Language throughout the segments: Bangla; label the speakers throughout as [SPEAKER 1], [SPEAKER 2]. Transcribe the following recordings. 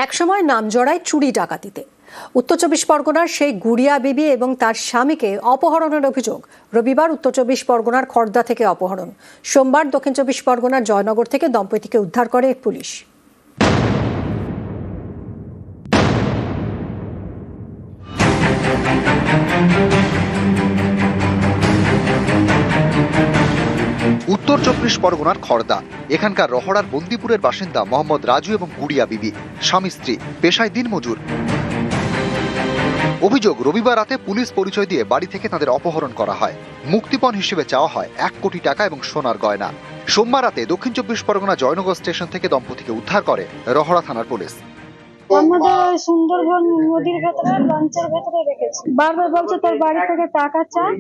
[SPEAKER 1] একসময় নাম জড়ায় চুরি ডাকাতিতে। উত্তর চব্বিশ পরগনার সেই গুড়িয়া বিবি এবং তার স্বামীকে অপহরণের অভিযোগ। রবিবার উত্তর চব্বিশ পরগনার খড়দা থেকে অপহরণ। সোমবার দক্ষিণ চব্বিশ পরগনার জয়নগর থেকে দম্পতিকে উদ্ধার করে পুলিশ।
[SPEAKER 2] উত্তর চব্বিশ পরগনার খড়দা, এখানকার রহড়ার বন্দিপুরের বাসিন্দা মোহাম্মদ রাজু এবং গুড়িয়া বিবি, স্বামী স্ত্রী, পেশায় দিনমজুর। অভিযোগ, রবিবার রাতে পুলিশ পরিচয় দিয়ে বাড়ি থেকে তাদের অপহরণ করা হয়। মুক্তিপণ হিসেবে চাওয়া হয় 1 কোটি টাকা এবং সোনার গয়না। সোমবার রাতে দক্ষিণ চব্বিশ পরগনা জয়নগর স্টেশন থেকে দম্পতিকে উদ্ধার করে রহড়া থানার পুলিশ।
[SPEAKER 3] আমাদের সুন্দরবন নদীর ভেতরে লঞ্চের ভেতরে রেখেছে। বারবার বলছে তোর বাড়ি থেকে টাকা চাই,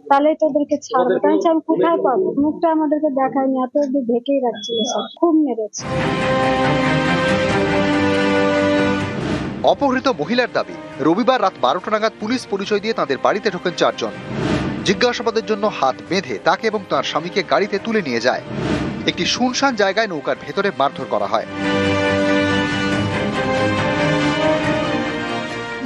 [SPEAKER 3] তাহলে তোদেরকে ছাড়বো। তাই আমি কোথায় পাবো? মুখটা আমাদেরকে দেখায়নি, এত ঢেকেই রাখছিল, সব খুব মেরেছে।
[SPEAKER 2] অপহৃত মহিলার দাবি, রবিবার রাত 12টা নাগাদ পুলিশ পরিচয় দিয়ে তাদের বাড়িতে ঢোকেন 4 জন। জিজ্ঞাসাবাদের জন্য হাত বেঁধে তাকে এবং তার স্বামীকে গাড়িতে তুলে নিয়ে যায়। একটি শুনশান জায়গায় নৌকার ভেতরে মারধর করা হয়।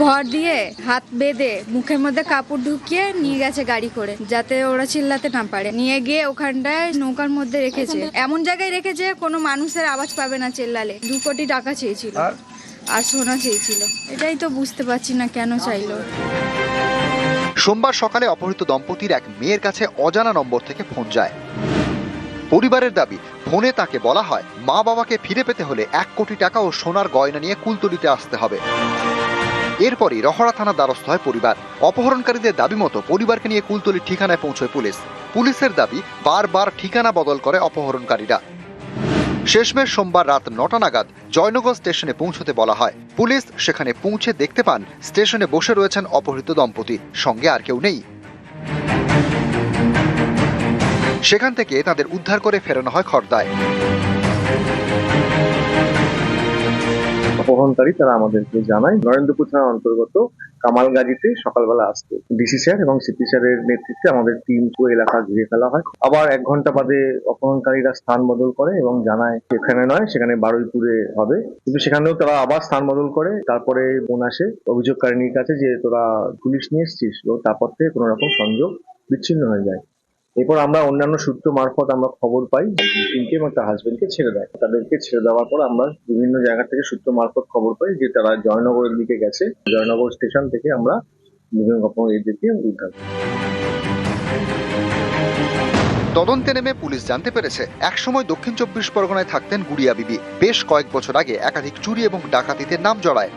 [SPEAKER 4] ঘর দিয়ে হাত বেঁধে মুখের মধ্যে কাপড় ঢুকিয়ে নিয়ে গেছে গাড়ি করে, যাতে ওরা চিল্লাতে না পারে। নিয়ে গিয়ে ওখানটায় নৌকার মধ্যে রেখেছে, এমন জায়গায় রেখেছে কোনো মানুষের আওয়াজ পাবে না চিল্লালে। 2 কোটি টাকা চেয়েছিল আর সোনা চেয়েছিল। এটাই তো বুঝতে পারছি না কেন চাইলো।
[SPEAKER 2] সোমবার সকালে অপহৃত দম্পতির এক মেয়ের কাছে অজানা নম্বর থেকে ফোন যায়। পরিবারের দাবি, ফোনে তাকে বলা হয় মা বাবাকে ফিরে পেতে হলে 1 কোটি টাকা ও সোনার গয়না নিয়ে কুলতলিতে আসতে হবে। এরপরই রহড়া থানার দ্বারস্থ হয় পরিবার। অপহরণকারীদের দাবি মতো পরিবারকে নিয়ে কুলতলির ঠিকানায় পৌঁছয় পুলিশ। পুলিশের দাবি, বারবার ঠিকানা বদল করে অপহরণকারীরা। শেষমেশ সোমবার রাত 9টা নাগাদ জয়নগর স্টেশনে পৌঁছতে বলা হয়। পুলিশ সেখানে পৌঁছে দেখতে পান স্টেশনে বসে রয়েছেন অপহৃত দম্পতি, সঙ্গে আর কেউ নেই। সেখান থেকে তাদের উদ্ধার করে ফেরানো হয় খড়দায়।
[SPEAKER 5] অপহরণকারী তারা আমাদেরকে জানায় নরেন্দ্রপুর থানার অন্তর্গত কামালগাজীতে সকালবেলা আসতে ডিসি স্যার এবং সিপি স্যারের নেতৃত্বে আমাদের টিম পুরো এলাকা ঘিরে ফেলা হয়। আবার 1 ঘন্টা বাদে অপহরণকারীরা স্থান বদল করে এবং জানায় সেখানে নয়, সেখানে বারুইপুরে হবে। কিন্তু সেখানেও তারা আবার স্থান বদল করে। তারপরে ফোন আসে অভিযোগকারিনীর কাছে যে তোরা পুলিশ নিয়ে এসছিস, তারপর থেকে কোনো রকম সংযোগ বিচ্ছিন্ন হয়ে যায়। এরপর আমরা অন্যান্য সূত্র মারফত আমরা খবর পাই টিমকে এবং তার হাজবেন্ডকে ছেড়ে দেয়। তাদেরকে ছেড়ে দেওয়ার পর আমরা বিভিন্ন জায়গা থেকে সূত্র মারফত খবর পাই যে তারা জয়নগরের দিকে গেছে। জয়নগর স্টেশন থেকে আমরা বিভিন্ন রকম এদেরকে উদ্ধার।
[SPEAKER 2] তদন্তে নেমে পুলিশ জানতে পেরেছে, একসময় দক্ষিণ চব্বিশ পরগনায় থাকতেন গুড়িয়া বিবি। বেশ কয়েক বছর আগে একাধিক চুরি এবং ডাকাতিতে নাম জড়ায়।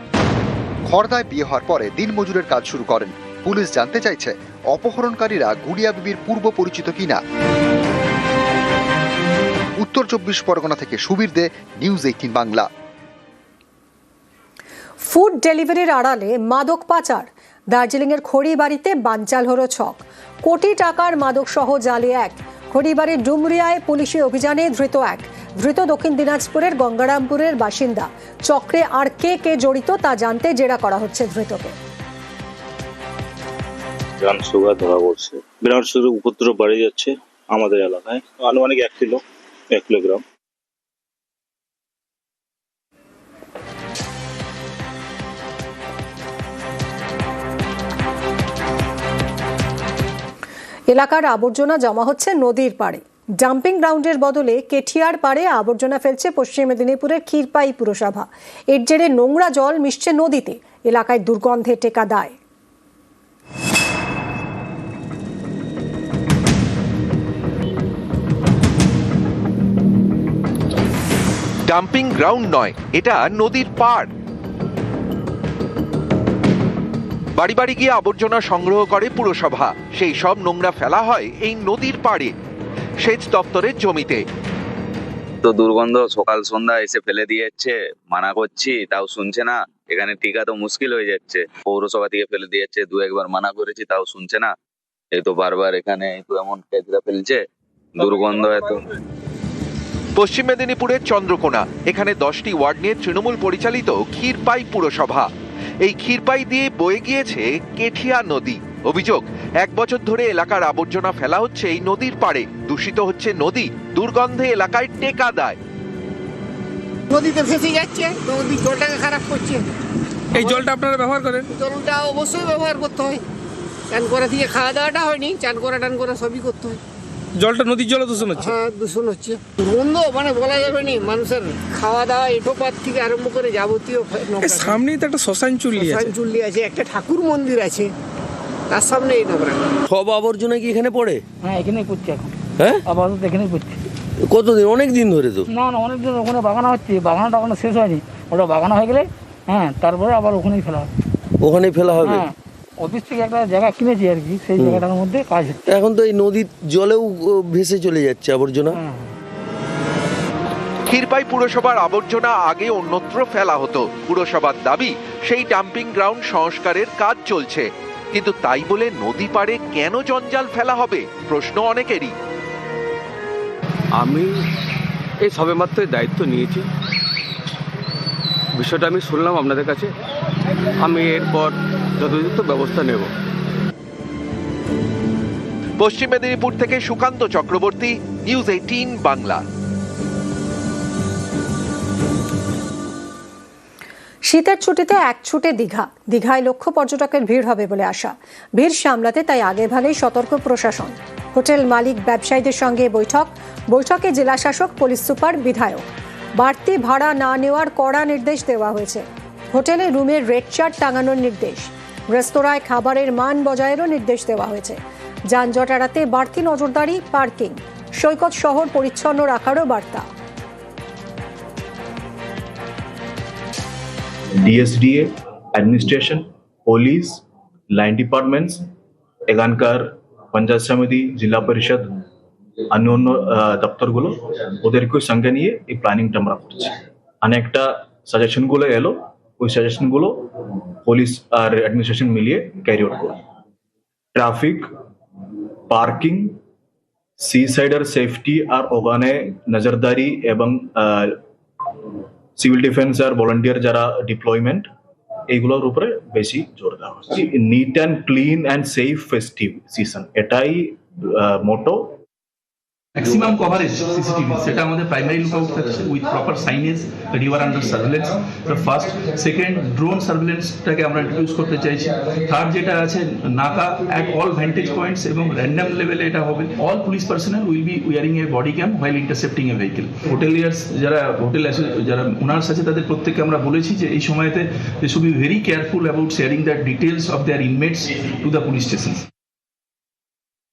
[SPEAKER 2] খড়দায় বিয়ে হওয়ার পরে দিনমজুরের কাজ শুরু করেন। পুলিশ জানতে চাইছে অপহরণকারীরা গুড়িয়া বিবির পূর্ব পরিচিত কিনা। উত্তর চব্বিশ পরগনা থেকে সুবীর দে, নিউজ 18 বাংলা।
[SPEAKER 1] ফুড ডেলিভারির আড়ালে মাদক পাচার। দার্জিলিংয়ের খড়িবাড়িতে বানচাল হলো ছক। কোটি টাকার মাদক সহ জালে 1। খড়িবাড়ির ডুমরিয়ায় পুলিশি অভিযানে ধৃত 1। ধৃত দক্ষিণ দিনাজপুরের গঙ্গারামপুরের বাসিন্দা। চক্রে আর কে কে জড়িত তা জানতে জেরা করা হচ্ছে ধৃতকে।
[SPEAKER 6] সুগা ধরা পড়ছে, বিরাট শুরু উপদ্রব বাড়ে যাচ্ছে আমাদের এলাকায়। আনুমানিক 1 কিলোগ্রাম।
[SPEAKER 1] এলাকার আবর্জনা জমা হচ্ছে নদীর পাড়ে। ডাম্পিং গ্রাউন্ডের বদলে কেঠিয়ার পাড়ে আবর্জনা ফেলছে পশ্চিম মেদিনীপুরের ক্ষীরপাই পুরসভা। এর জেরে নোংরা জল মিশছে নদীতে। এলাকায় দুর্গন্ধে টেকা দায়।
[SPEAKER 7] ডাম্পিং গ্রাউন্ড নয়, এটা নদীর পাড়। বাড়ি বাড়ি গিয়ে আবর্জনা সংগ্রহ করে পুরসভা। সেই সব নোংরা ফেলা হয় এই নদীর পাড়ে, সেচ দপ্তরের জমিতে।
[SPEAKER 8] তো দুর্গন্ধ, সকাল সন্ধ্যা এসে ফেলে দিয়ে যাচ্ছে, মানা করছি তাও শুনছে না। এখানে টিকা তো মুশকিল হয়ে যাচ্ছে। পৌরসভা থেকে ফেলে দিয়ে যাচ্ছে, 2-1 বার মানা করেছি তাও শুনছে না। এই তো বারবার এখানে এমন কেচরা ফেলছে, দুর্গন্ধ এত।
[SPEAKER 7] পশ্চিম মেদিনীপুরের চন্দ্রকোনা, এখানে 10টি ওয়ার্ড নিয়ে তৃণমূল পরিচালিত ক্ষীরপাই পুরসভা। এই ক্ষীরপাই দিয়ে বয়ে গিয়েছে কেঠিয়া নদী। অভিযোগ, 1 বছর ধরে এলাকার আবর্জনা ফেলা হচ্ছে এই নদীর পাড়ে। দূষিত হচ্ছে নদী, দুর্গন্ধে এলাকায় টেকা দায়।
[SPEAKER 9] নদীতে ভেসে যাচ্ছে, নদীর জলটাকে খারাপ করছে।
[SPEAKER 10] এই জলটা আপনারা ব্যবহার করেন?
[SPEAKER 9] জলটা অবশ্যই ব্যবহার করতে হয়, চান করা থেকে খাওয়া দাওয়াটা হয়নি, চান করা টান করা সবই করতে হয়।
[SPEAKER 10] জলটা নদীর জল দূষণ হচ্ছে?
[SPEAKER 9] হ্যাঁ, দূষণ হচ্ছে। গন্ধ মানে বলা যাবে না, মানুষের খাওয়া দাওয়া এটোপাত থেকে আরম্ভ করে যাবতীয়
[SPEAKER 10] সামনেই তো একটা শ্মশান চুল্লি আছে।
[SPEAKER 9] চুল্লি আছে, একটা ঠাকুর মন্দির আছে, তার সামনে এই নোংরা।
[SPEAKER 11] সব আবর্জনা কি এখানে পড়ে?
[SPEAKER 12] হ্যাঁ, এখানেই পড়ছে এখন।
[SPEAKER 11] হ্যাঁ,
[SPEAKER 12] আপাতত এখানেই পড়ছে।
[SPEAKER 11] কতদিন? অনেক দিন ধরে তো।
[SPEAKER 12] না, অনেক দিন ওখানে বাগানো হচ্ছে, বাগানটা এখনো শেষ হয়নি। ওটা বাগানো হয়ে গেলে তারপরে আবার ওখানেই ফেলা হবে।
[SPEAKER 11] ওখানেই ফেলা হবে?
[SPEAKER 12] হ্যাঁ, অফিস থেকে একটা জায়গা কিনেছি আর কি, সেই জায়গাটার মধ্যে কাজ হচ্ছে।
[SPEAKER 11] এখন তো এই নদীর জলেও ভেসে চলে যাচ্ছে আবর্জনা।
[SPEAKER 7] ক্ষীরপাই পুরসভার আবর্জনা আগে অন্যত্র ফেলা হতো। পুরসভার দাবি সেই ডাম্পিং গ্রাউন্ড সংস্কারের কাজ চলছে, কিন্তু তাই বলে নদী পাড়ে কেন জঞ্জাল ফেলা হবে প্রশ্ন অনেকেরই।
[SPEAKER 13] আমি এই সবেমাত্র দায়িত্ব নিয়েছি, বিষয়টা আমি শুনলাম আপনাদের কাছে, আমি এরপর যথাযথ ব্যবস্থা নেব।
[SPEAKER 7] পশ্চিম মেদিনীপুর থেকে সুকান্ত চক্রবর্তী, নিউজ 18 বাংলা।
[SPEAKER 1] শীতের ছুটিতে এক ছুটে দীঘায় লক্ষ পর্যটকের ভিড় হবে বলে আশা। ভিড় সামলাতে তাই আগেভাগেই সতর্ক প্রশাসন। হোটেল মালিক ব্যবসায়ীদের সঙ্গে বৈঠকে জেলা শাসক, পুলিশ সুপার, বিধায়ক। বাড়তি ভাড়া না নেওয়ার কড়া নির্দেশ দেওয়া হয়েছে। হোটেলে রুমের রেড চার্ট টাঙানোর নির্দেশ। রেস্তোরাঁয় খাবারের মান বজায়েরও নির্দেশ দেওয়া হয়েছে। যানজট এড়াতে বাড়তি নজরদারি, পার্কিং, সৈকত শহর পরিচ্ছন্ন রাখারও বার্তা।
[SPEAKER 14] DSDA, administration, police, line departments, এখানকার পঞ্চায়েত সমিতি, জেলা পরিষদ, অন্য দপ্তরগুলো, ওদেরকে সঙ্গে নিয়ে এই প্ল্যানিংটা আমরা করছি। অনেকটা সাজেশনগুলো এলো, ওই সাজেশনগুলো পুলিশ আর অ্যাডমিনিস্ট্রেশন মিলিয়ে ক্যারি আউট করব। ট্রাফিক, পার্কিং, সি সাইডের সেফটি আর ওখানে নজরদারি এবং সিভিল ডিফেন্স আর ভলান্টিয়ার যারা ডিপ্লয়মেন্ট, এইগুলোর উপরে বেশি জোর দেওয়া হচ্ছে। Neat and clean and safe festive season, এটাই মোটো।
[SPEAKER 15] ম্যাক্সিমাম কভারেজ সিসিটিভি, সেটা আমাদের প্রাইমারি লুক আউট থাকছে with proper signage that you are under surveillance. First, second, drone সার্ভেলেন্সটাকে আমরা ইন্ট্রোডিউস করতে চাইছি। থার্ড যেটা আছে, নাকা অ্যাট অল ভ্যান্টেজ পয়েন্টস এবং র্যান্ডম লেভেলে এটা হবে। All police personal will be wearing a body cam while intercepting a vehicle. Hoteliers যারা যারা ওনার্স আছে তাদের প্রত্যেককে আমরা বলেছি যে এই সময়তে they should be very careful about sharing the details of their inmates to the police station.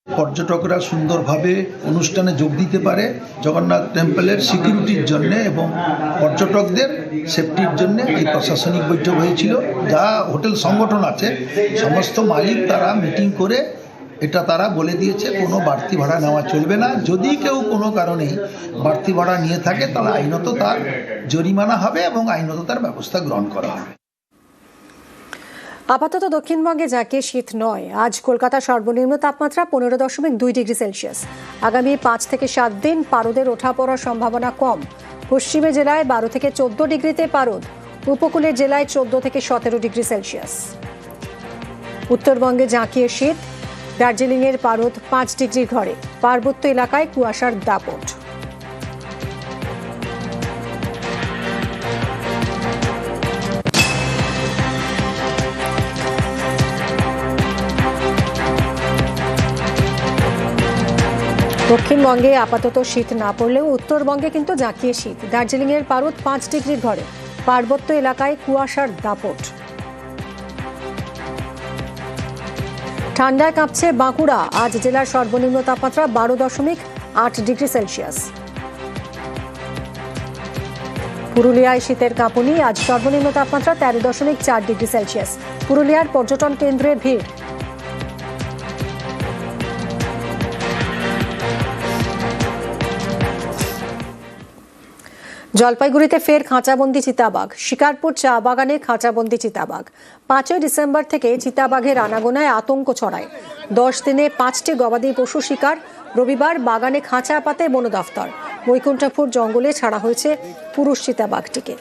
[SPEAKER 16] পর্যটকরা সুন্দরভাবে অনুষ্ঠানে যোগ দিতে পারে জগন্নাথ টেম্পলের সিকিউরিটির জন্য এবং পর্যটকদের সেফটির জন্য এই প্রশাসনিক বৈঠক হয়েছিল। যা হোটেল সংগঠন আছে সমস্ত মালিক তারা মিটিং করে এটা তারা বলে দিয়েছে কোনো বাড়তি ভাড়া নেওয়া চলবে না। যদি কেউ কোনো কারণে বাড়তি ভাড়া নিয়ে থাকে তাহলে আইনত তার জরিমানা হবে এবং আইনত তার ব্যবস্থা গ্রহণ করা হবে।
[SPEAKER 1] আপাতত দক্ষিণবঙ্গে যাকে শীত নয়। আজ কলকাতা সর্বনিম্ন তাপমাত্রা 15.2 ডিগ্রি সেলসিয়াস। আগামী 5 থেকে 7 দিন পারদের ওঠা পড়ার সম্ভাবনা কম। পশ্চিমে জেলায় 12 থেকে 14 ডিগ্রিতে পারদ, উপকূলের জেলায় 14 থেকে 17 ডিগ্রি সেলসিয়াস। উত্তরবঙ্গে জাঁকিয়ে শীত। দার্জিলিংয়ের পারদ 5 ডিগ্রি ঘরে, পার্বত্য এলাকায় কুয়াশার দাপট। দক্ষিণবঙ্গে আপাতত শীত না পড়লেও উত্তরবঙ্গে কিন্তু জাঁকিয়ে শীত। দার্জিলিংয়ের পারদ 5 ডিগ্রি ঘরে, পার্বত্য এলাকায় কুয়াশার দাপট। ঠান্ডায় কাঁপছে বাঁকুড়া। আজ জেলার সর্বনিম্ন তাপমাত্রা 12.8 ডিগ্রি সেলসিয়াস। পুরুলিয়ায় শীতের কাঁপুনি। আজ সর্বনিম্ন তাপমাত্রা 13.4 ডিগ্রি সেলসিয়াস। পুরুলিয়ার পর্যটন কেন্দ্রে ভিড়। জলপাইগুড়িতে ফের খাঁচাবন্দি চিতাবাঘ। শিকারপুর চা বাগানে খাঁচাবন্দি চিতাবাঘ। 5 ডিসেম্বর থেকে চিতাবাঘের আনাগোনায় আতঙ্ক ছড়ায়। 10 দিনে 5টি গবাদি পশু শিকার। রবিবার বাগানে খাঁচা পাতে বন দফতর। বৈকুণ্ঠপুর জঙ্গলে ছাড়া হয়েছে পুরুষ চিতাবাঘটিকে।